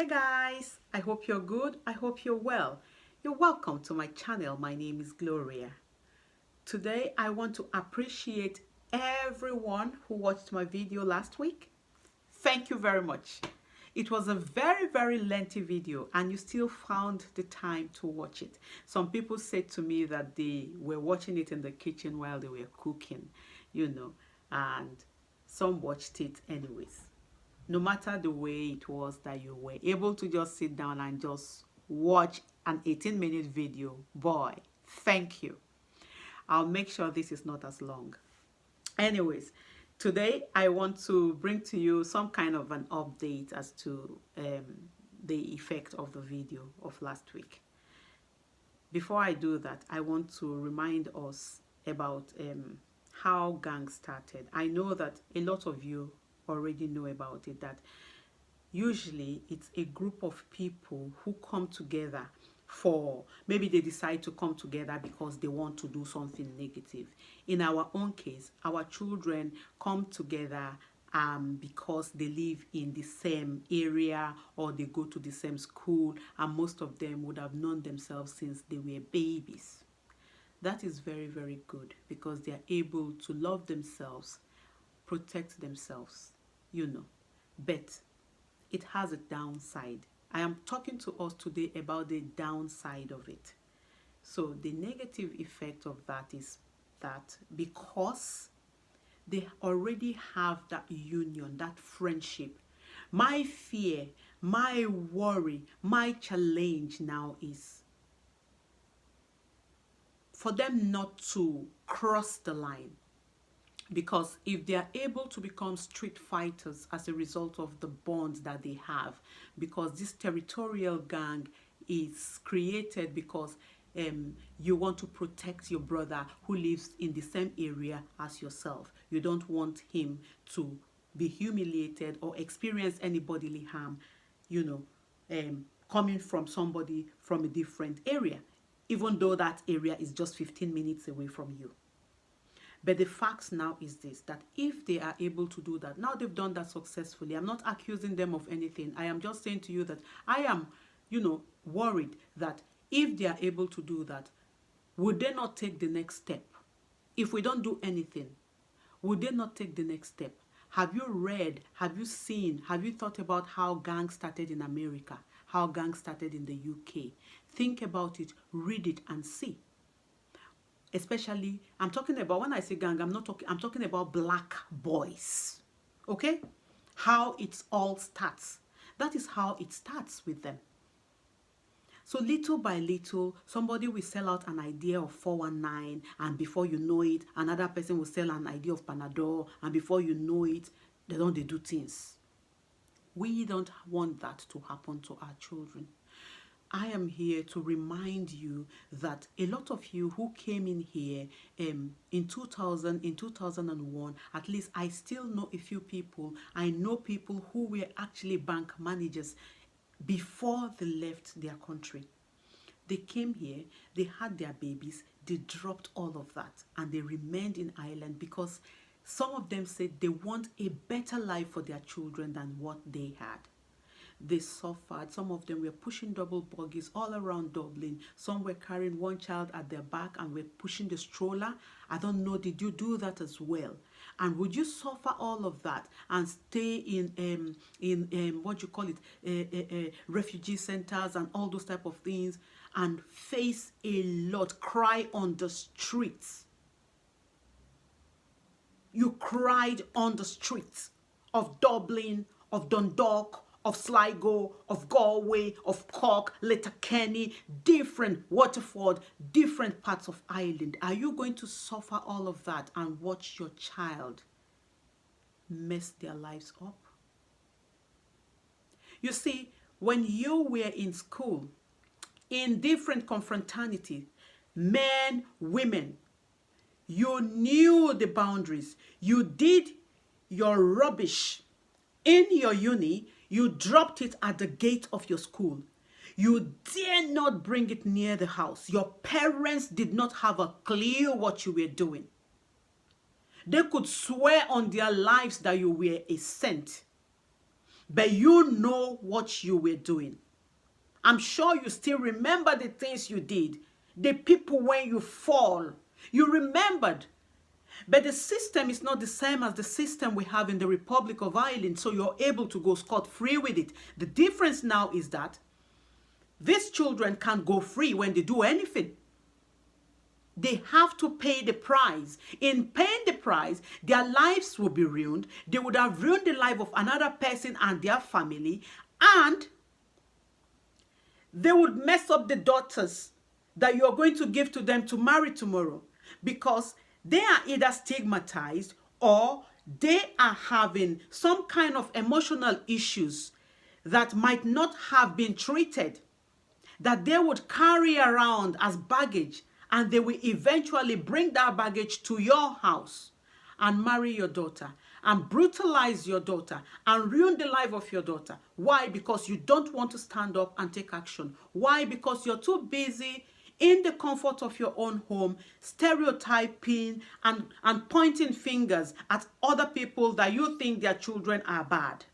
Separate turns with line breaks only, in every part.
Hey guys, I hope you're good. I hope you're well. You're welcome to my channel. My name is Gloria. Today I want to appreciate everyone who watched my video last week. Thank you very much. It was a very lengthy video and you still found the time to watch it. Some people said to me that they were watching it in the kitchen while they were cooking, and some watched it anyways. No matter the way it was that you were able to just sit down and just watch an 18-minute video, boy, thank you. I'll make sure this is not as long. Anyways, today I want to bring to you some kind of an update as to the effect of the video of last week. Before I do that, I want to remind us about how gang started. I know that a lot of you already know about it, that usually it's a group of people who come together for, maybe they decide to come together because they want to do something negative. In our own case, our children come together because they live in the same area or they go to the same school, and most of them would have known themselves since they were babies. That is very good because they are able to love themselves, protect themselves, but it has a downside. I am talking to us today about the downside of it. So the negative effect of that is that because they already have that union, that friendship, my fear, my worry, my challenge now is for them not to cross the line. Because if they are able to become street fighters as a result of the bonds that they have, because this territorial gang is created because you want to protect your brother who lives in the same area as yourself. You don't want him to be humiliated or experience any bodily harm, coming from somebody from a different area, even though that area is just 15 minutes away from you. But the fact now is this, that if they are able to do that, now they've done that successfully. I'm not accusing them of anything. I am just saying to you that I am, worried that if they are able to do that, would they not take the next step? If we don't do anything, would they not take the next step? Have you read, have you seen, have you thought about how gangs started in America, how gangs started in the UK? Think about it, read it and see. Especially, I'm talking about, when I say gang, I'm talking about black boys. Okay? How it all starts. That is how it starts with them. So little by little, somebody will sell out an idea of 419, and before you know it, another person will sell an idea of Panadol, and before you know it, they do things. We don't want that to happen to our children. I am here to remind you that a lot of you who came in here in 2000, in 2001, at least I still know a few people. I know people who were actually bank managers before they left their country. They came here, they had their babies, they dropped all of that, and they remained in Ireland because some of them said they want a better life for their children than what they had. They suffered. Some of them were pushing double buggies all around Dublin. Some were carrying one child at their back and were pushing the stroller. I don't know, did you do that as well? And would you suffer all of that and stay in what you call it, refugee centers and all those type of things, and face a lot, cry on the streets? You cried on the streets of Dublin, of Dundalk, of Sligo, of Galway, of Cork, Letterkenny, different Waterford, different parts of Ireland. Are you going to suffer all of that and watch your child mess their lives up? You see, when you were in school, in different confraternity, men, women, you knew the boundaries. You did your rubbish in your uni. You dropped it at the gate of your school. You dare not bring it near the house. Your parents did not have a clue what you were doing. They could swear on their lives that you were a saint. but you know what you were doing. I'm sure you still remember the things you did, the people when you fall. You remembered. But the system is not the same as the system we have in the Republic of Ireland, so you're able to go scot-free with it. The difference now is that these children can't go free when they do anything. They have to pay the price. In paying the price, their lives will be ruined. They would have ruined the life of another person and their family, and they would mess up the daughters that you're going to give to them to marry tomorrow, because they are either stigmatized or they are having some kind of emotional issues that might not have been treated, that they would carry around as baggage, and they will eventually bring that baggage to your house and marry your daughter and brutalize your daughter and ruin the life of your daughter. Why? Because you don't want to stand up and take action. Why? Because you're too busy in the comfort of your own home, stereotyping and pointing fingers at other people that you think their children are bad.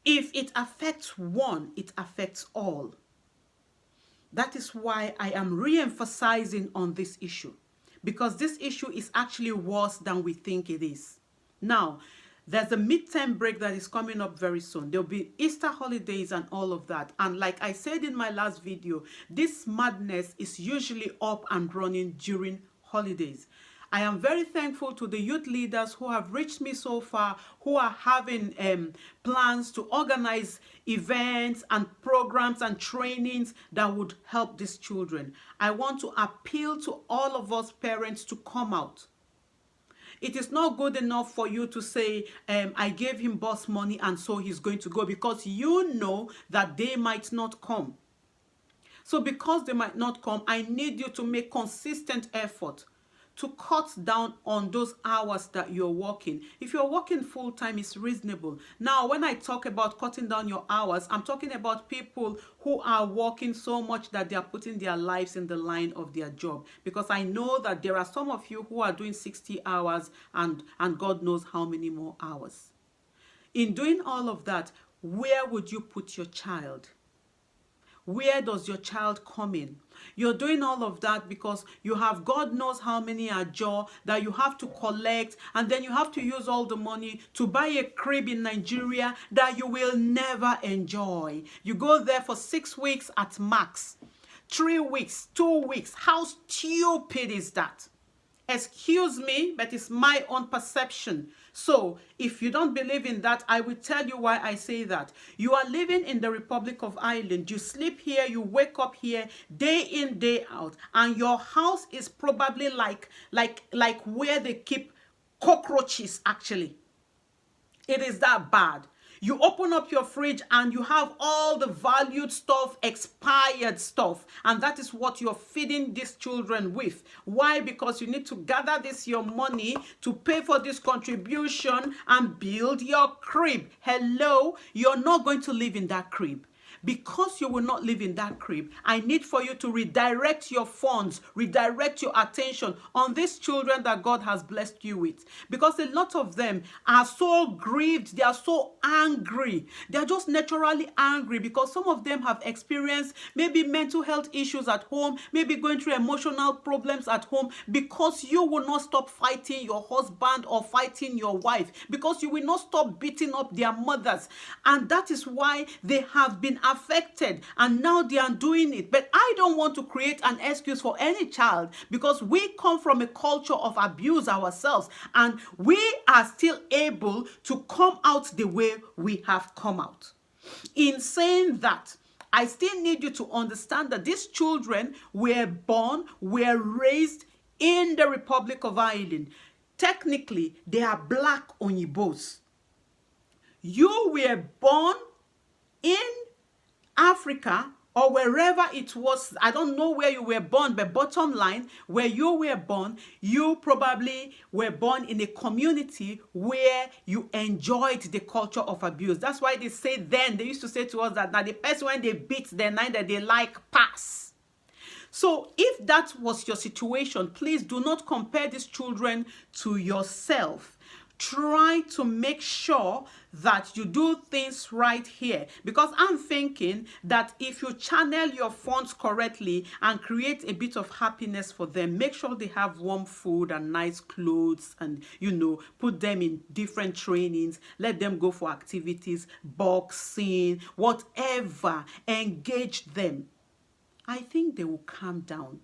If it affects one, it affects all. That is why I am re-emphasizing on this issue, because this issue is actually worse than we think it is. Now, there's a midterm break that is coming up very soon. There'll be Easter holidays and all of that. And like I said in my last video, this madness is usually up and running during holidays. I am very thankful to the youth leaders who have reached me so far, who are having plans to organize events and programs and trainings that would help these children. I want to appeal to all of us parents to come out. It is not good enough for you to say, I gave him bus money and so he's going to go, because you know that they might not come. So because they might not come, I need you to make consistent effort to cut down on those hours that you're working. If you're working full-time, it's reasonable. Now, when I talk about cutting down your hours, I'm talking about people who are working so much that they are putting their lives in the line of their job. Because I know that there are some of you who are doing 60 hours and God knows how many more hours. In doing all of that, where would you put your child? Where does your child come in? You're doing all of that because you have God knows how many ajo that you have to collect, and then you have to use all the money to buy a crib in Nigeria that you will never enjoy. You go there for 6 weeks at max, 3 weeks, 2 weeks. How stupid is that? Excuse me, but it's my own perception. So if you don't believe in that, I will tell you why I say that. You are living in the Republic of Ireland. You sleep here, you wake up here, day in, day out. And your house is probably like where they keep cockroaches, actually. It is that bad. You open up your fridge and you have all the valued stuff, expired stuff. And that is what you're feeding these children with. Why? Because you need to gather this your money to pay for this contribution and build your crib. Hello, you're not going to live in that crib. Because you will not live in that crib, I need for you to redirect your funds, redirect your attention on these children that God has blessed you with. Because a lot of them are so grieved, they are so angry. They are just naturally angry because some of them have experienced maybe mental health issues at home, maybe going through emotional problems at home, because you will not stop fighting your husband or fighting your wife, because you will not stop beating up their mothers. And that is why they have been affected, and now they are doing it. But I don't want to create an excuse for any child, because we come from a culture of abuse ourselves, and we are still able to come out the way we have come out. In saying that, I still need you to understand that these children were born, were raised in the Republic of Ireland. Technically, they are black Onyibos. You were born in Africa or wherever it was. I don't know where you were born, but bottom line, where you were born, you probably were born in a community where you enjoyed the culture of abuse. That's why they say then, they used to say to us that now the person when they beat their nine that they like pass. So if that was your situation, please do not compare these children to yourself. try to make sure that you do things right here, because I'm thinking that if you channel your funds correctly and create a bit of happiness for them, make sure they have warm food and nice clothes, and put them in different trainings, let them go for activities, boxing, whatever, engage them, I think they will calm down.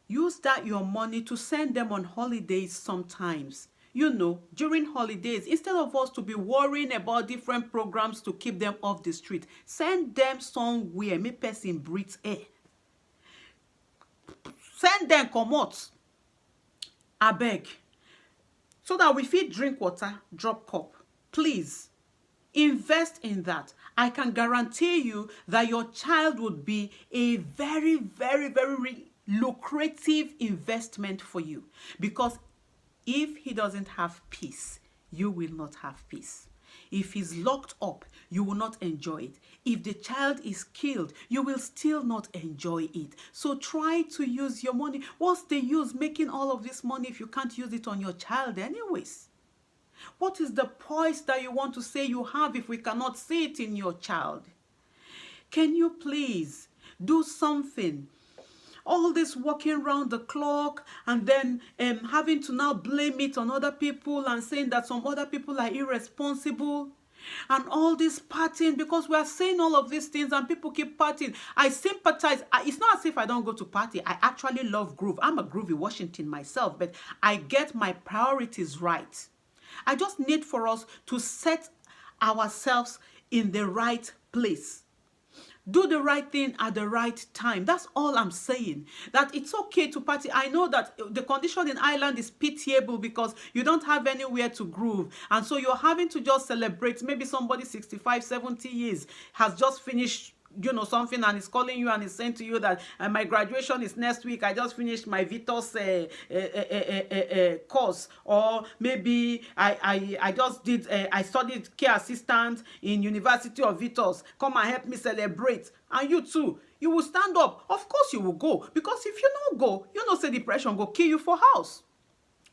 Use that your money to send them on holidays sometimes. During holidays, instead of us to be worrying about different programs to keep them off the street, send them somewhere, make person breathe air. Send them comot, abeg, so that we fit drink water, drop cup. Please, invest in that. I can guarantee you that your child would be a very, very, very lucrative investment for you, because if he doesn't have peace, you will not have peace. If he's locked up, you will not enjoy it. If the child is killed, you will still not enjoy it. So try to use your money. What's the use making all of this money if you can't use it on your child anyways? What is the poise that you want to say you have if we cannot see it in your child? Can you please do something? All this walking around the clock and then having to now blame it on other people and saying that some other people are irresponsible, and all this partying, because we are saying all of these things and people keep partying. I sympathize. It's not as if I don't go to party. I actually love groove. I'm a groovy Washington myself, but I get my priorities right. I just need for us to set ourselves in the right place. Do the right thing at the right time. That's all I'm saying. That it's okay to party. I know that the condition in Ireland is pitiable because you don't have anywhere to groove. And so you're having to just celebrate. Maybe somebody 65, 70 years has just finished something and is calling you and is saying to you that my graduation is next week. I just finished my Vitos course, or maybe I just did I studied care assistant in University of Vitos. Come and help me celebrate. And you too, you will stand up. Of course you will go, because if you don't go, say depression go kill you for house.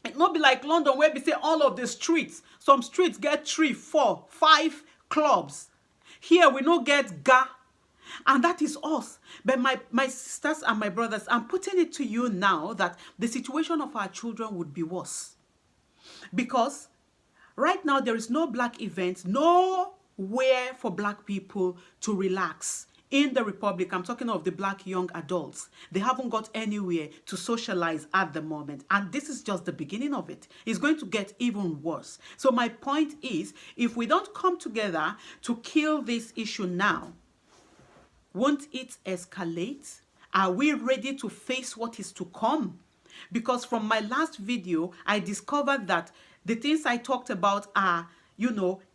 It not be like London where we say all of the streets. Some streets get 3, 4, 5 clubs. Here we no get ga. And that is us. But my sisters and my brothers, I'm putting it to you now that the situation of our children would be worse. Because right now there is no black events, nowhere for black people to relax. In the Republic, I'm talking of the black young adults. They haven't got anywhere to socialize at the moment. And this is just the beginning of it. It's going to get even worse. So my point is, if we don't come together to kill this issue now, won't it escalate? Are we ready to face what is to come? Because from my last video, I discovered that the things I talked about are,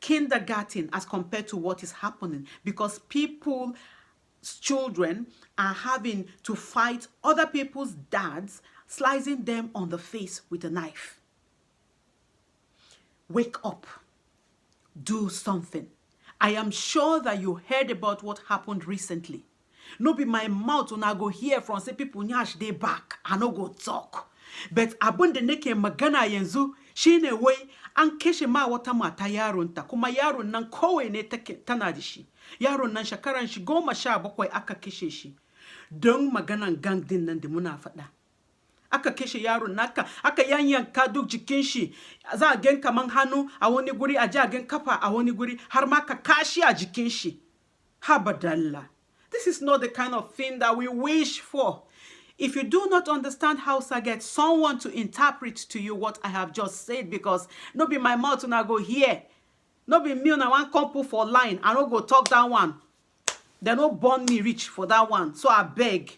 kindergarten as compared to what is happening. Because people's children are having to fight other people's dads, slicing them on the face with a knife. Wake up. Do something. I am sure that you heard about what happened recently. No be my mouth when I go hear from say people nyash they back. I no go talk. But abunde neke magana yenzu shine way an keshe ma wata mata yaron ta kuma yaron nan kowe ne take tana da shi. Yaron nan shakaran shi 17 aka keshe shi. Don maganan gang din nan da muna faɗa. Aka keshe yaron naka, aka yanyanka duk jikin shi, za a gan kaman hannu a wani guri, a ji a gan kafa a wani guri, har ma ka kashi a jikin shi. Habadallah. This is not the kind of thing that we wish for. If you do not understand Hausa, get someone to interpret to you what I have just said, because no be my mouth when I go here. No be me when I want come put for line. I don't go talk that one. They no born me rich for that one. So I beg.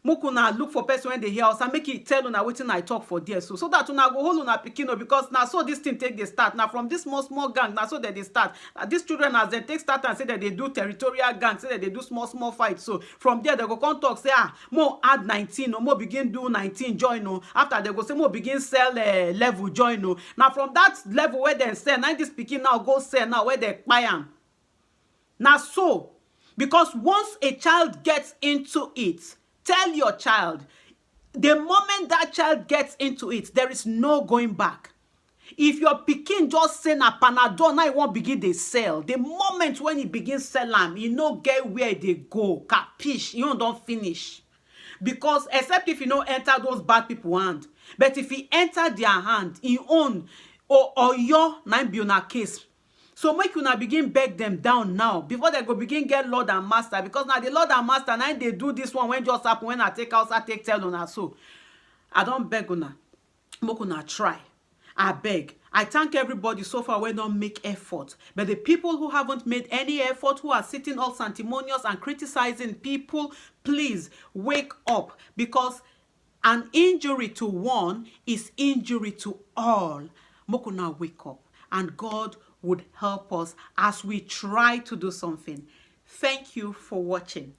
Mukuna look for person when they hear us and make it tell una wetin I talk for there. So that una go hold una pikino, because now so this thing take the start. Now from this small gang, now so that they start. These children as they take start and say that they do territorial gang, say that they do small fights. So from there they go come talk, say more add 19 or more begin do 19 join no. After they go say more begin sell level join no. Now from that level where they sell, now this pikin now go sell now where they buy am. Now so, because once a child gets into it, tell your child, the moment that child gets into it, there is no going back. If your pikin just say na Panadol, now e wan begin dey sell. The moment when e begin sell am, e no get where e dey go. Capiche, you don finish. Because except if you no enter those bad people hand, but if he enter their hand, e own or your na be una case. So make una begin beg them down now before they go begin get Lord and Master. Because now the Lord and Master now they do this one when just happen when I take outside take tell una. So I don't beg una, make una try. I beg. I thank everybody so far when don't make effort. But the people who haven't made any effort, who are sitting all sanctimonious and criticizing people, please wake up. Because an injury to one is injury to all. Make una wake up. And God would help us as we try to do something. Thank you for watching.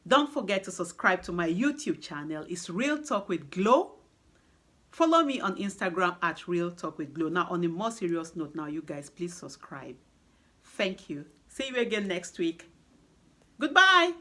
Don't forget to subscribe to my YouTube channel. It's Real Talk with Glow. Follow me on Instagram at Real Talk with Glow. Now, on a more serious note, now you guys, please subscribe. Thank you. See you again next week. Goodbye.